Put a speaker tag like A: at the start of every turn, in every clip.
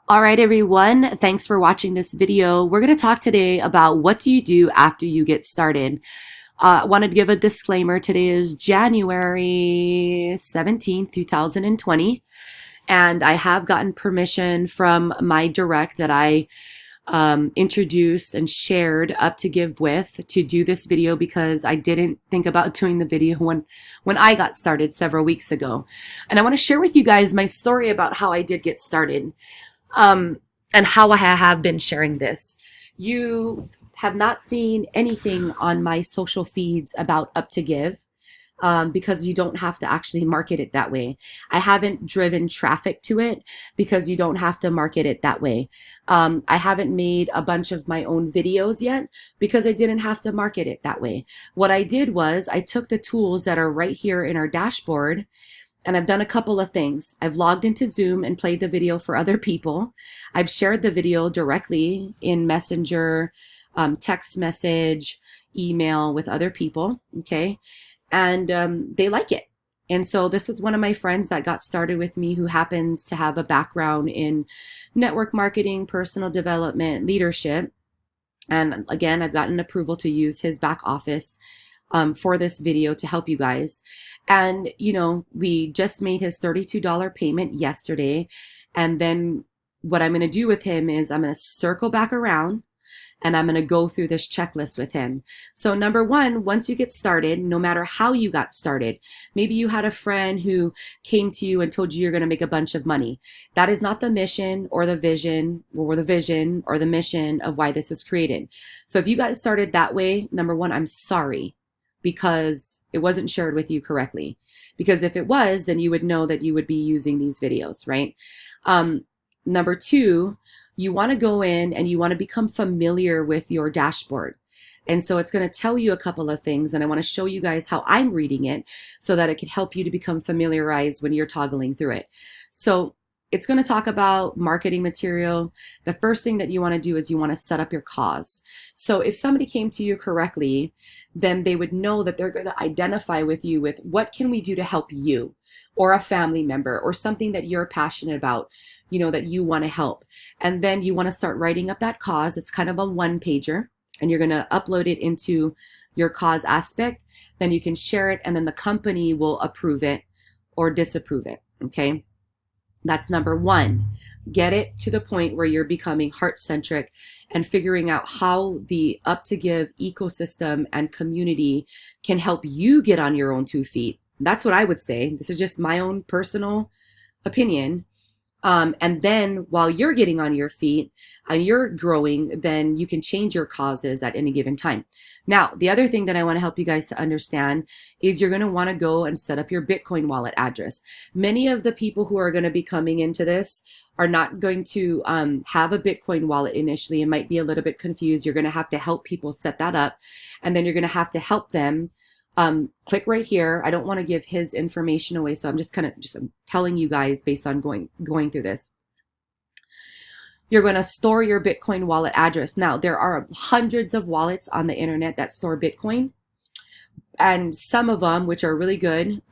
A: All right, everyone. Thanks for watching this video. We're going to talk today about what do you do after you get started. I wanted to give a disclaimer. Today is January 17th, 2020, and I have gotten permission from my direct that I introduced and shared UP2GIVE with to do this video because I didn't think about doing the video when I got started several weeks ago. And I want to share with you guys my story about how I did get started. Um, and how I have been sharing this. You have not seen anything on my social feeds about UP2GIVE because you don't have to actually market it that way. I haven't driven traffic to it because you don't have to market it that way. I haven't made a bunch of my own videos yet because I didn't have to market it that way. What I did was I took the tools that are right here in our dashboard, and I've done a couple of things. I've logged into Zoom and played the video for other people. I've shared the video directly in Messenger, text message, email with other people, okay? And they like it. And so this is one of my friends that got started with me who happens to have a background in network marketing, personal development, leadership. And again, I've gotten approval to use his back office for this video to help you guys. And, you know, we just made his $32 payment yesterday. And then what I'm going to do with him is I'm going to circle back around and I'm going to go through this checklist with him. So number one, once you get started, no matter how you got started, maybe you had a friend who came to you and told you you're going to make a bunch of money. That is not the mission or the vision or the mission of why this is created. So if you got started that way, number one, I'm sorry, because it wasn't shared with you correctly. Because if it was, then you would know that you would be using these videos, right? Number two, you want to go in and you want to become familiar with your dashboard. And so it's going to tell you a couple of things, and I want to show you guys how I'm reading it so that it can help you to become familiarized when you're toggling through it. So it's going to talk about marketing material. The first thing that you want to do is you want to set up your cause. So if somebody came to you correctly, then they would know that they're going to identify with you with what can we do to help you, or a family member, or something that you're passionate about, you know, that you want to help. And then you want to start writing up that cause. It's kind of a one-pager, and you're going to upload it into your cause aspect. Then you can share it, and then the company will approve it or disapprove it, okay? That's number one. Get it to the point where you're becoming heart-centric and figuring out how the UP2GIVE ecosystem and community can help you get on your own 2 feet. That's what I would say. This is just my own personal opinion. And then while you're getting on your feet and you're growing, then you can change your causes at any given time. Now, the other thing that I want to help you guys to understand is you're going to want to go and set up your Bitcoin wallet address. Many of the people who are going to be coming into this are not going to have a Bitcoin wallet initially and might be a little bit confused. You're going to have to help people set that up, and then you're going to have to help them click right here. I don't want to give his information away, so I'm just kind of telling you guys based on going through this. You're going to store your Bitcoin wallet address. Now, there are hundreds of wallets on the internet that store Bitcoin, and some of them, which are really good,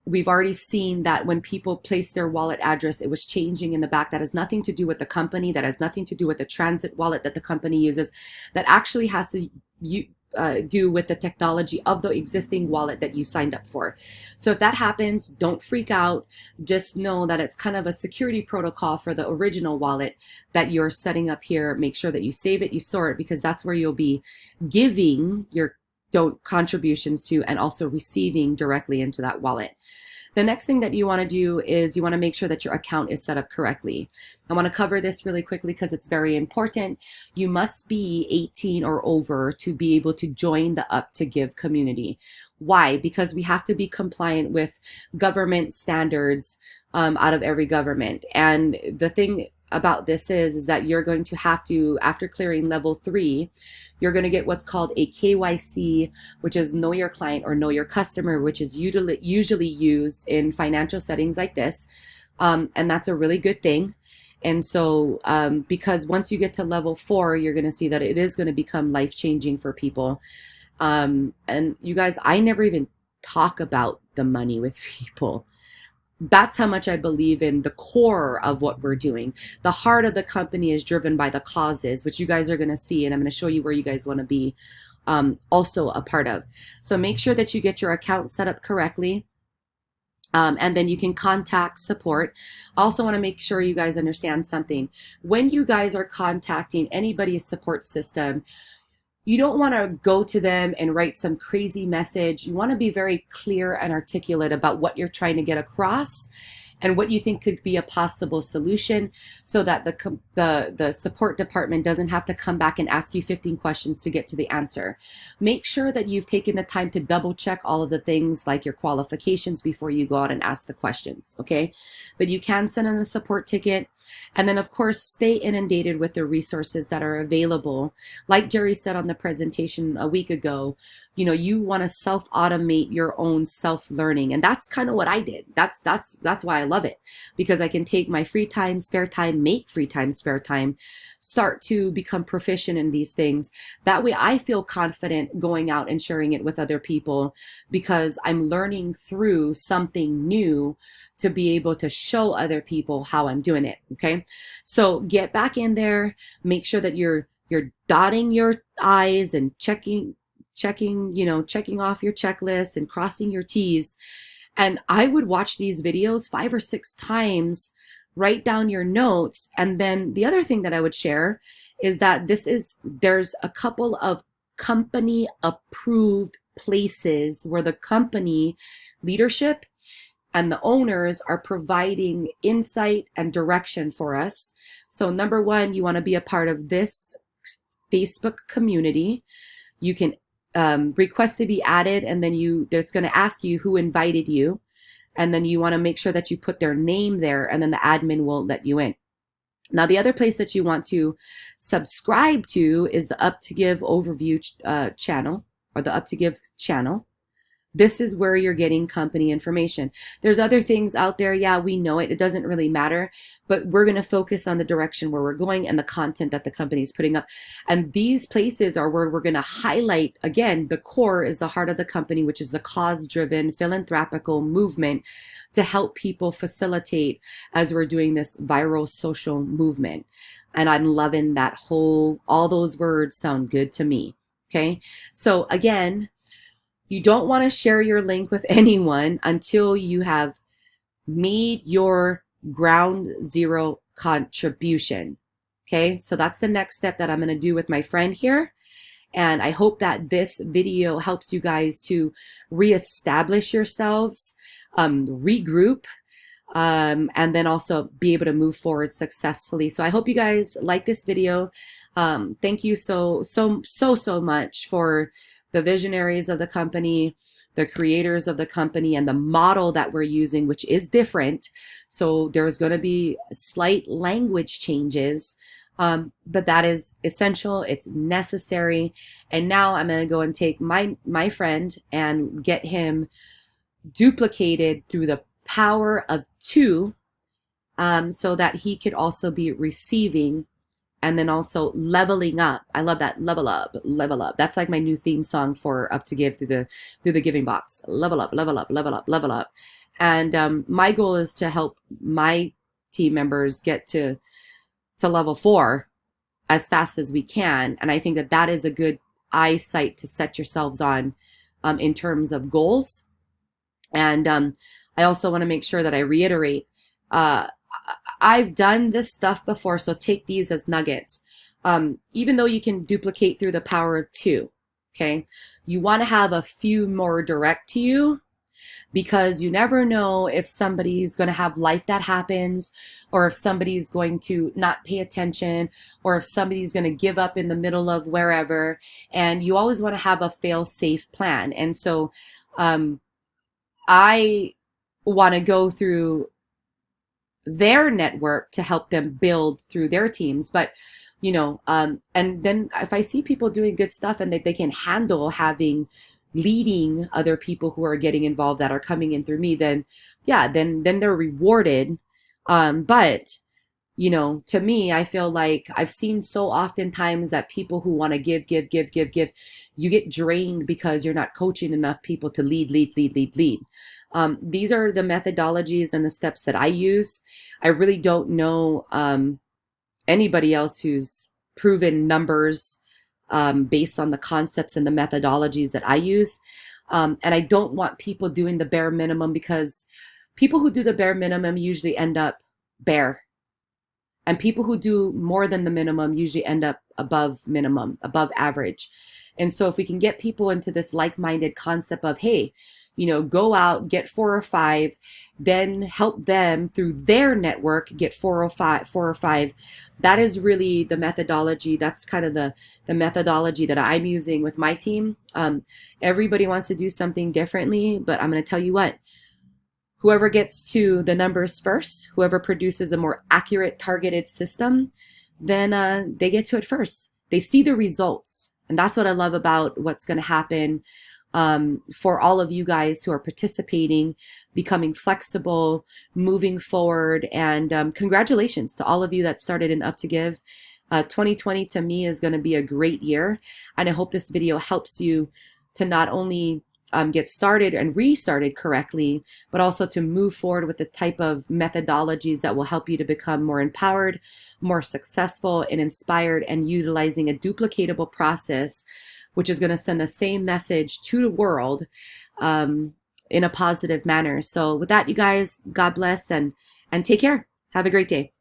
A: we've already seen that when people place their wallet address, it was changing in the back. That has nothing to do with the company. That has nothing to do with the transit wallet that the company uses. That actually has to do with the technology of the existing wallet that you signed up for. So if that happens, don't freak out. Just know that it's kind of a security protocol for the original wallet that you're setting up here. Make sure that you save it, you store it, because that's where you'll be giving your contributions to and also receiving directly into that wallet. The next thing that you want to do is you want to make sure that your account is set up correctly. I want to cover this really quickly because it's very important. You must be 18 or over to be able to join the UP2GIVE community. Why? Because we have to be compliant with government standards out of every government. And the thing about this is that you're going to have to, after clearing level 3, you're going to get what's called a KYC, which is know your client or know your customer, which is usually used in financial settings like this. And that's a really good thing. And so because once you get to level 4, you're going to see that it is going to become life-changing for people. And you guys, I never even talk about the money with people. That's how much I believe in the core of what we're doing. The heart of the company is driven by the causes, which you guys are going to see, and I'm going to show you where you guys want to be also a part of. So make sure that you get your account set up correctly. And then you can contact support. Also want to make sure you guys understand something. When you guys are contacting anybody's support system, you don't want to go to them and write some crazy message. You want to be very clear and articulate about what you're trying to get across and what you think could be a possible solution, so that the support department doesn't have to come back and ask you 15 questions to get to the answer. Make sure that you've taken the time to double check all of the things like your qualifications before you go out and ask the questions, okay? But you can send in a support ticket. And then, of course, stay inundated with the resources that are available. Like Jerry said on the presentation a week ago, you know, you want to self-automate your own self-learning. And that's kind of what I did. That's why I love it, because I can take my free time, spare time, make free time, spare time, start to become proficient in these things. That way I feel confident going out and sharing it with other people, because I'm learning through something new to be able to show other people how I'm doing it. Okay. So get back in there, make sure that you're dotting your I's and checking off your checklist and crossing your T's. And I would watch these videos 5 or 6 times, write down your notes. And then the other thing that I would share is that there's a couple of company approved places where the company leadership and the owners are providing insight and direction for us. So number one, you want to be a part of this Facebook community. You can request to be added, and then it's going to ask you who invited you. And then you want to make sure that you put their name there, and then the admin will let you in. Now, the other place that you want to subscribe to is the UP2GIVE overview channel, or the UP2GIVE channel. This is where you're getting company information. There's other things out there. Yeah, we know it. It doesn't really matter, but we're going to focus on the direction where we're going and the content that the company is putting up. And these places are where we're going to highlight, again, the core is the heart of the company, which is the cause-driven philanthropical movement to help people facilitate as we're doing this viral social movement. And I'm loving that all those words sound good to me. Okay. So again, you don't want to share your link with anyone until you have made your ground zero contribution. Okay, so that's the next step that I'm going to do with my friend here. And I hope that this video helps you guys to reestablish yourselves, regroup, and then also be able to move forward successfully. So I hope you guys like this video. Thank you so much for the visionaries of the company, the creators of the company, and the model that we're using, which is different. So there's going to be slight language changes, but that is essential. It's necessary. And now I'm going to go and take my friend and get him duplicated through the power of 2, so that he could also be receiving and then also leveling up. I love that. Level up, level up. That's like my new theme song for UP2GIVE through the giving box. Level up, level up, level up, level up. And my goal is to help my team members get to level 4 as fast as we can. And I think that is a good eyesight to set yourselves on in terms of goals. And I also want to make sure that I reiterate, I've done this stuff before, so take these as nuggets. Even though you can duplicate through the power of 2, okay? You want to have a few more direct to you, because you never know if somebody's going to have life that happens, or if somebody's going to not pay attention, or if somebody's going to give up in the middle of wherever. And you always want to have a fail-safe plan. And so I want to go through their network to help them build through their teams. But and then if I see people doing good stuff and they can handle leading other people who are getting involved that are coming in through me, then yeah, then they're rewarded. But to me, I feel like I've seen so oftentimes that people who want to give, you get drained because you're not coaching enough people to lead. These are the methodologies and the steps that I use. I really don't know anybody else who's proven numbers based on the concepts and the methodologies that I use. And I don't want people doing the bare minimum, because people who do the bare minimum usually end up bare. And people who do more than the minimum usually end up above minimum, above average. And so if we can get people into this like-minded concept of, hey, go out, get 4 or 5, then help them through their network get 4 or 5. That is really the methodology. That's kind of the methodology that I'm using with my team. Everybody wants to do something differently, but I'm going to tell you what, whoever gets to the numbers first, whoever produces a more accurate targeted system, then they get to it first. They see the results. And that's what I love about what's going to happen for all of you guys who are participating, becoming flexible, moving forward. And congratulations to all of you that started in UP2GIVE. 2020 to me is going to be a great year. And I hope this video helps you to not only get started and restarted correctly, but also to move forward with the type of methodologies that will help you to become more empowered, more successful, and inspired, and utilizing a duplicatable process, which is going to send the same message to the world in a positive manner. So with that, you guys, God bless and take care. Have a great day.